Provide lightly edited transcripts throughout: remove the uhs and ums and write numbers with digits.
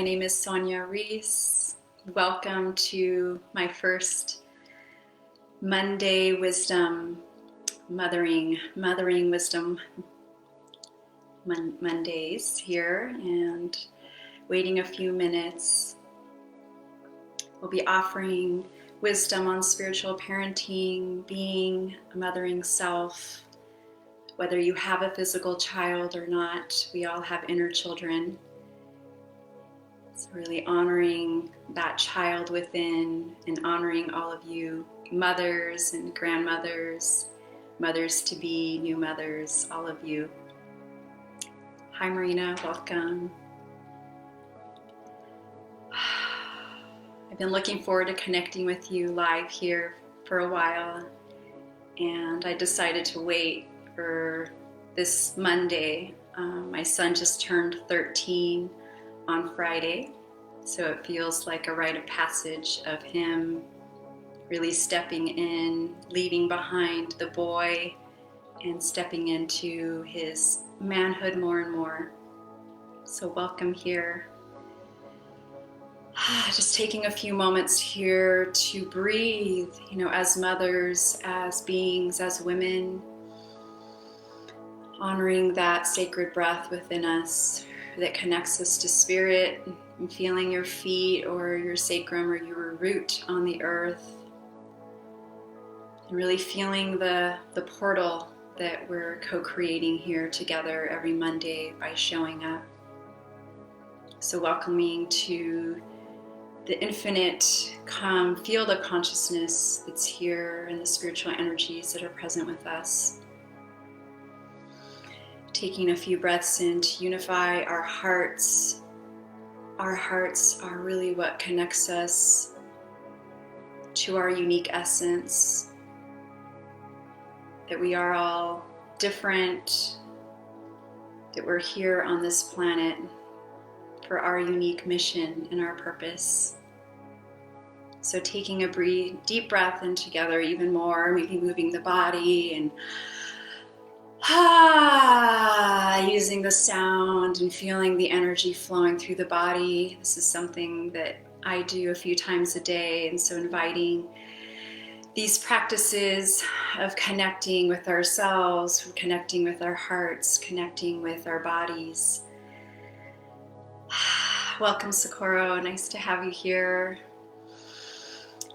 My name is Sonia Reece. Welcome to my first Monday Wisdom Mothering Wisdom Mondays here, and waiting a few minutes. We'll be offering wisdom on spiritual parenting, being a mothering self. Whether you have a physical child or not, we all have inner children. So really honoring that child within and honoring all of you mothers and grandmothers, mothers-to-be, new mothers, all of you. Hi Marina, welcome. I've been looking forward to connecting with you live here for a while, and I decided to wait for this Monday. My son just turned 13 on Friday, so it feels like a rite of passage of him really stepping in, leaving behind the boy and stepping into his manhood more and more. So welcome here. Just taking a few moments here to breathe, as mothers, as beings, as women, honoring that sacred breath within us that connects us to spirit, and feeling your feet or your sacrum or your root on the earth, and really feeling the portal that we're co-creating here together every Monday by showing up. So welcoming to the infinite field of consciousness that's here and the spiritual energies that are present with us. Taking a few breaths in to unify our hearts. Our hearts are really what connects us to our unique essence, that we are all different, that we're here on this planet for our unique mission and our purpose. So taking a deep breath in together even more, maybe moving the body and using the sound and feeling the energy flowing through the body. This is something that I do a few times a day, and so inviting these practices of connecting with ourselves, connecting with our hearts, connecting with our bodies. Welcome, Socorro. Nice to have you here.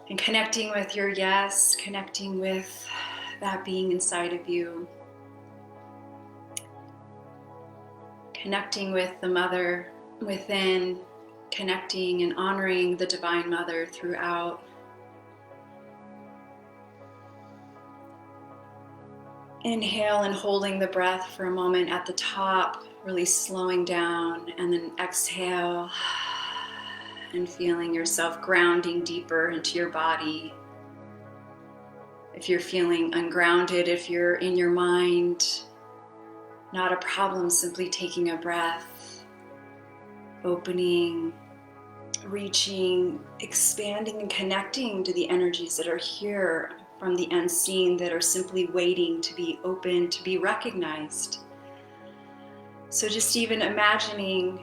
And connecting with your yes, connecting with that being inside of you. Connecting with the mother within, connecting and honoring the Divine Mother throughout. Inhale and holding the breath for a moment at the top, really slowing down, and then exhale and feeling yourself grounding deeper into your body. If you're feeling ungrounded, if you're in your mind, not a problem, simply taking a breath, opening, reaching, expanding and connecting to the energies that are here from the unseen, that are simply waiting to be open, to be recognized. So just even imagining,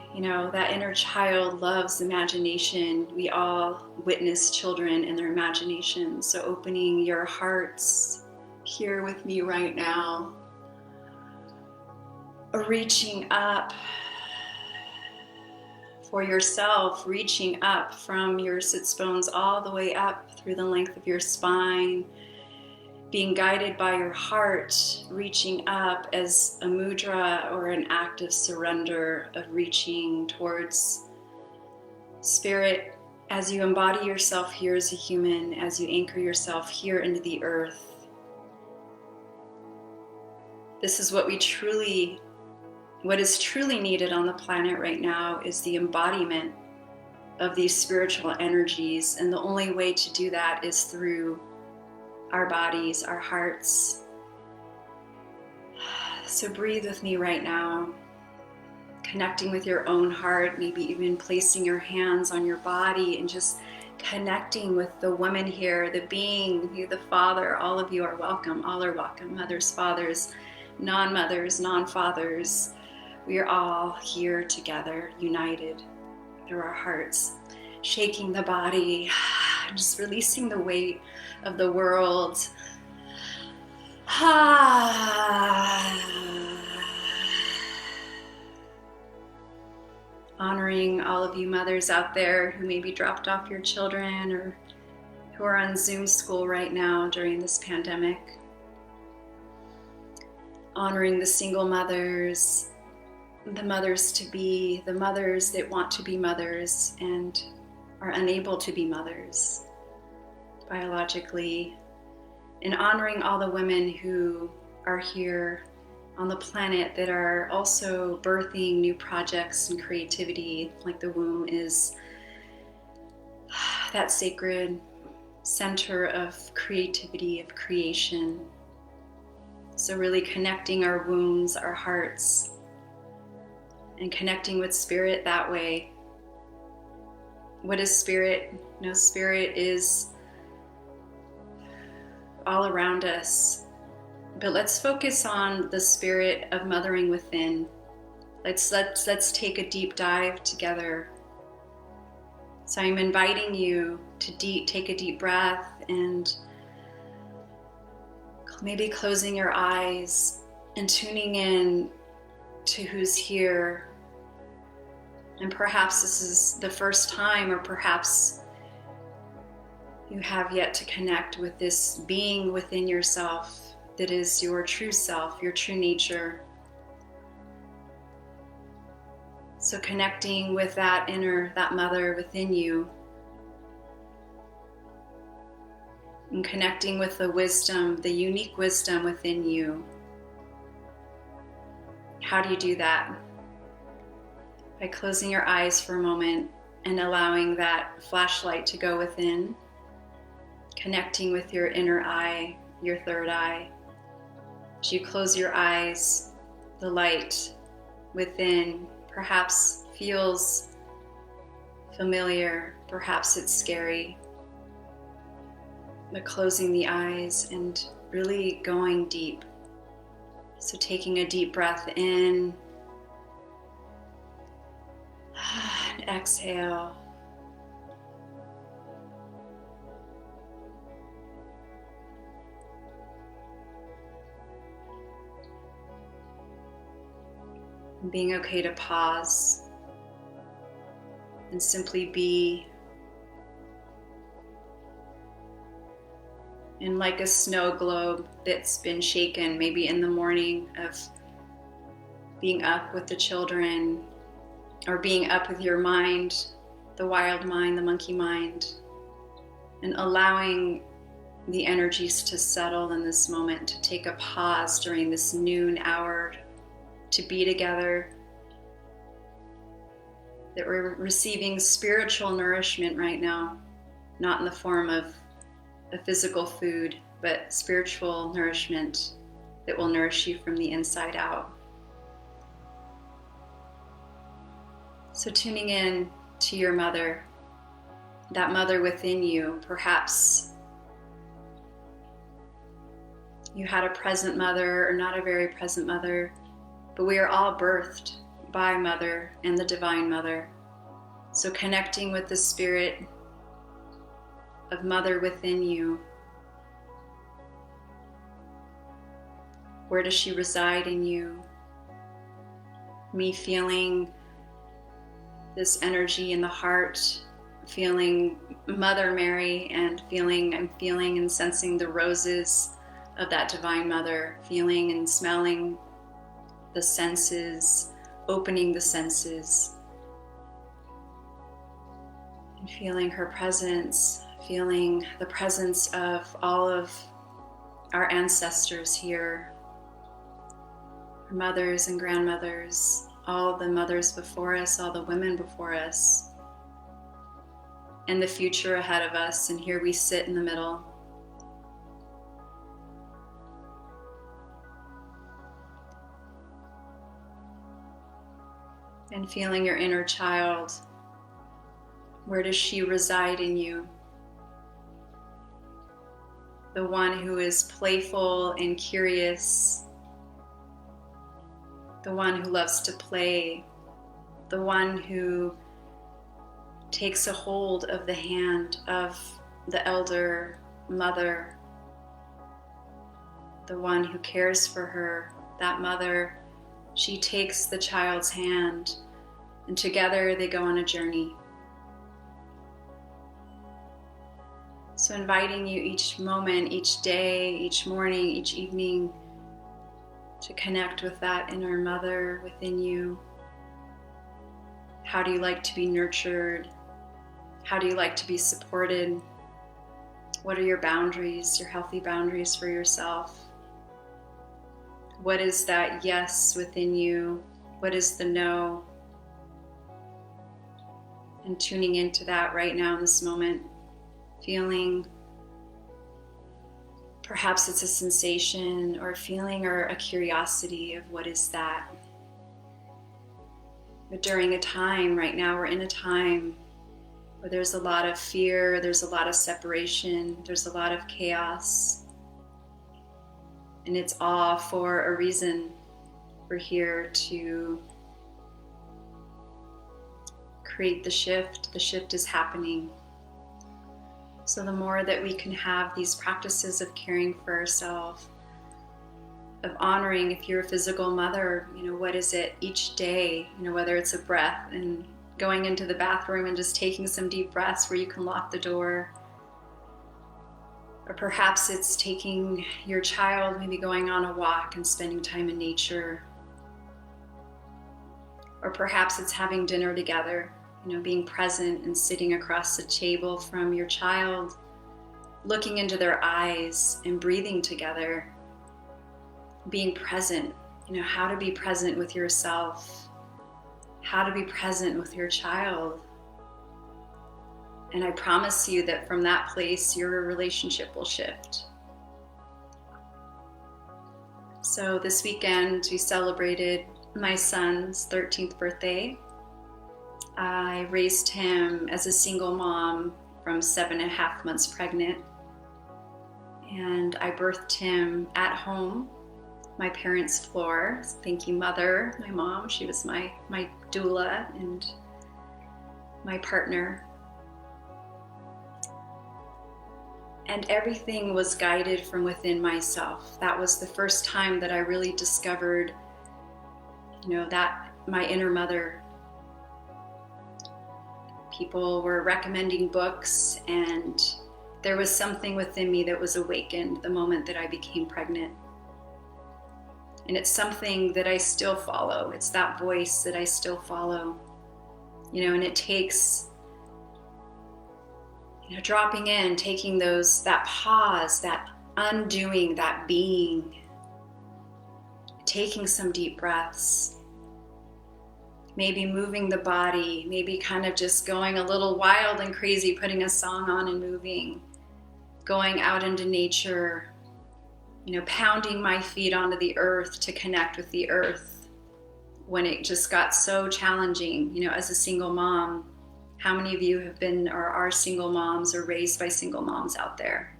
that inner child loves imagination. We all witness children in their imagination. So opening your hearts here with me right now. Reaching up for yourself, reaching up from your sits bones all the way up through the length of your spine, being guided by your heart, reaching up as a mudra or an act of surrender, of reaching towards spirit as you embody yourself here as a human, as you anchor yourself here into the earth. This is what is truly needed on the planet right now, is the embodiment of these spiritual energies. And the only way to do that is through our bodies, our hearts. So breathe with me right now, connecting with your own heart, maybe even placing your hands on your body and just connecting with the woman here, the being, the father. All of you are welcome. All are welcome. Mothers, fathers, non-mothers, non-fathers. We are all here together, united through our hearts, shaking the body, just releasing the weight of the world. Honoring all of you mothers out there who maybe dropped off your children or who are on Zoom school right now during this pandemic. Honoring the single mothers, the mothers to be, the mothers that want to be mothers and are unable to be mothers biologically, and honoring all the women who are here on the planet that are also birthing new projects and creativity, like the womb is that sacred center of creativity, of creation. So really connecting our wombs, our hearts, and connecting with spirit that way. What is spirit? No, spirit is all around us. But let's focus on the spirit of mothering within. Let's take a deep dive together. So I'm inviting you to take a deep breath and maybe closing your eyes and tuning in to who's here. And perhaps this is the first time, or perhaps you have yet to connect with this being within yourself that is your true self, your true nature. So connecting with that that mother within you, and connecting with the wisdom, the unique wisdom within you. How do you do that? By closing your eyes for a moment and allowing that flashlight to go within, connecting with your inner eye, your third eye. As you close your eyes, the light within perhaps feels familiar, perhaps it's scary. But closing the eyes and really going deep. So taking a deep breath in and exhale. And being okay to pause and simply be. And like a snow globe that's been shaken, maybe in the morning of being up with the children, or being up with your mind, the wild mind, the monkey mind, and allowing the energies to settle in this moment, to take a pause during this noon hour, to be together, that we're receiving spiritual nourishment right now, not in the form of a physical food, but spiritual nourishment that will nourish you from the inside out. So tuning in to your mother, that mother within you. Perhaps you had a present mother or not a very present mother, but we are all birthed by Mother and the Divine Mother. So connecting with the spirit of Mother within you. Where does she reside in you? Me feeling this energy in the heart, feeling Mother Mary, and I'm feeling and sensing the roses of that Divine Mother, feeling and smelling the senses, opening the senses, and feeling her presence, feeling the presence of all of our ancestors here, our mothers and grandmothers, all the mothers before us, all the women before us, and the future ahead of us, and here we sit in the middle. And feeling your inner child. Where does she reside in you? The one who is playful and curious, the one who loves to play, the one who takes a hold of the hand of the elder mother, the one who cares for her. That mother, she takes the child's hand, and together they go on a journey. So inviting you each moment, each day, each morning, each evening to connect with that inner mother within you. How do you like to be nurtured? How do you like to be supported? What are your boundaries, your healthy boundaries for yourself? What is that yes within you? What is the no? And tuning into that right now in this moment, feeling perhaps it's a sensation or a feeling or a curiosity of what is that. But during a time right now, we're in a time where there's a lot of fear, there's a lot of separation, there's a lot of chaos. And it's all for a reason. We're here to create the shift. The shift is happening. So the more that we can have these practices of caring for ourselves, of honoring, if you're a physical mother, what is it each day, whether it's a breath and going into the bathroom and just taking some deep breaths where you can lock the door. Or perhaps it's taking your child, maybe going on a walk and spending time in nature. Or perhaps it's having dinner together, being present and sitting across the table from your child, looking into their eyes and breathing together, being present, how to be present with yourself, how to be present with your child. And I promise you that from that place, your relationship will shift. So this weekend, we celebrated my son's 13th birthday. I raised him as a single mom from 7.5 months pregnant. And I birthed him at home, my parents' floor. Thank you, Mother, my mom. She was my doula and my partner. And everything was guided from within myself. That was the first time that I really discovered, that my inner mother. People were recommending books, and there was something within me that was awakened the moment that I became pregnant. And it's something that I still follow. It's that voice that I still follow. And it takes dropping in, taking that pause, that undoing, that being, taking some deep breaths, maybe moving the body, maybe kind of just going a little wild and crazy, putting a song on and moving, going out into nature, pounding my feet onto the earth to connect with the earth when it just got so challenging, as a single mom. How many of you have been or are single moms or raised by single moms out there?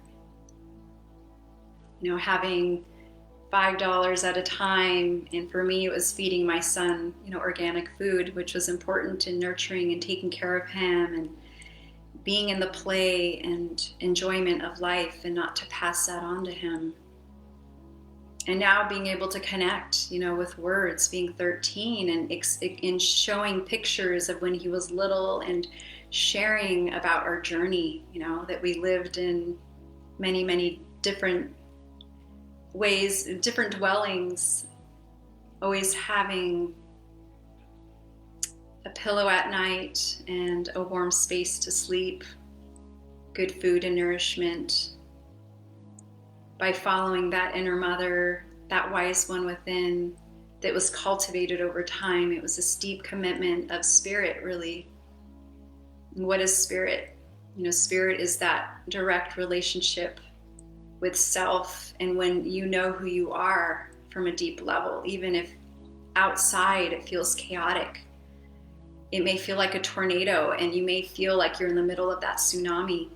Having $5 at a time, and for me it was feeding my son, organic food, which was important in nurturing and taking care of him and being in the play and enjoyment of life, and not to pass that on to him. And now being able to connect, with words, being 13 and showing pictures of when he was little and sharing about our journey, that we lived in many, many different ways, different dwellings, always having a pillow at night and a warm space to sleep, good food and nourishment. By following that inner mother, that wise one within, that was cultivated over time. It was a steep commitment of spirit, really. And what is spirit? Spirit is that direct relationship with self, and when you know who you are from a deep level, even if outside it feels chaotic, it may feel like a tornado and you may feel like you're in the middle of that tsunami,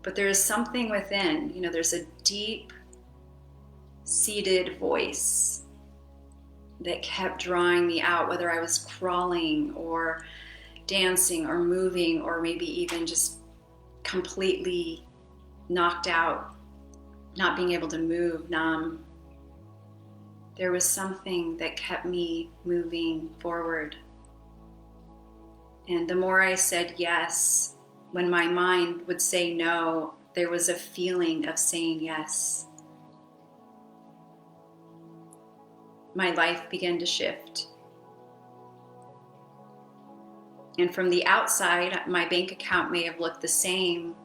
but there is something within, there's a deep seated voice that kept drawing me out, whether I was crawling or dancing or moving, or maybe even just completely knocked out, not being able to move, numb. There was something that kept me moving forward. And the more I said yes, when my mind would say no, there was a feeling of saying yes. My life began to shift. And from the outside, my bank account may have looked the same,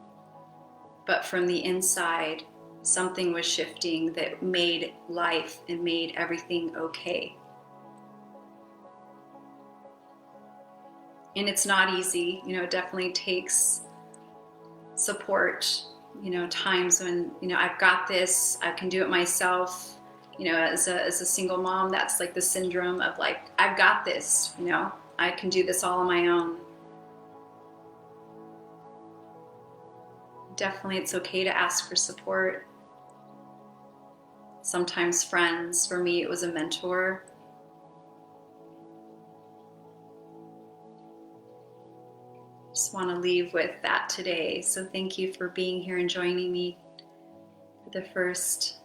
but from the inside, something was shifting that made life and made everything okay. And it's not easy, it definitely takes support, times when, I've got this, I can do it myself. As a single mom, that's like the syndrome of like, I've got this, I can do this all on my own. Definitely it's okay to ask for support. Sometimes friends, for me it was a mentor. Just want to leave with that today. So thank you for being here and joining me for the first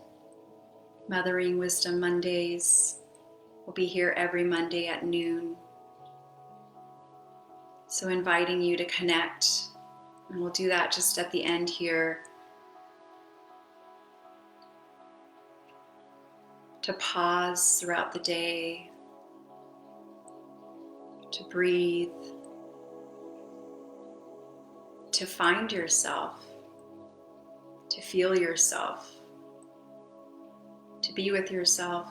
Mothering Wisdom Mondays. We'll be here every Monday at noon. So inviting you to connect, and we'll do that just at the end here. To pause throughout the day, to breathe, to find yourself, to feel yourself, to be with yourself.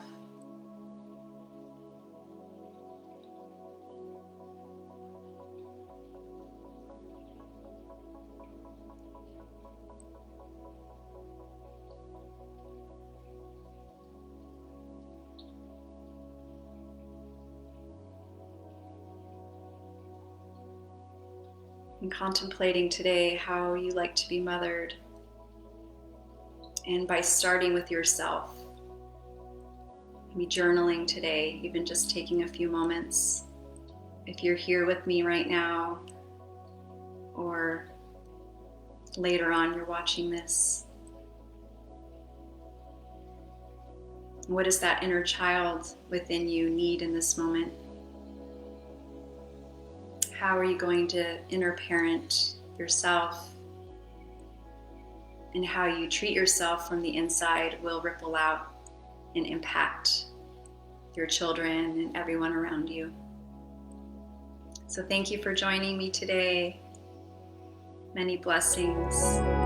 And contemplating today how you like to be mothered. And by starting with yourself, maybe journaling today, even just taking a few moments. If you're here with me right now, or later on you're watching this, what does that inner child within you need in this moment? How are you going to inner parent yourself? And how you treat yourself from the inside will ripple out and impact your children and everyone around you. So thank you for joining me today. Many blessings.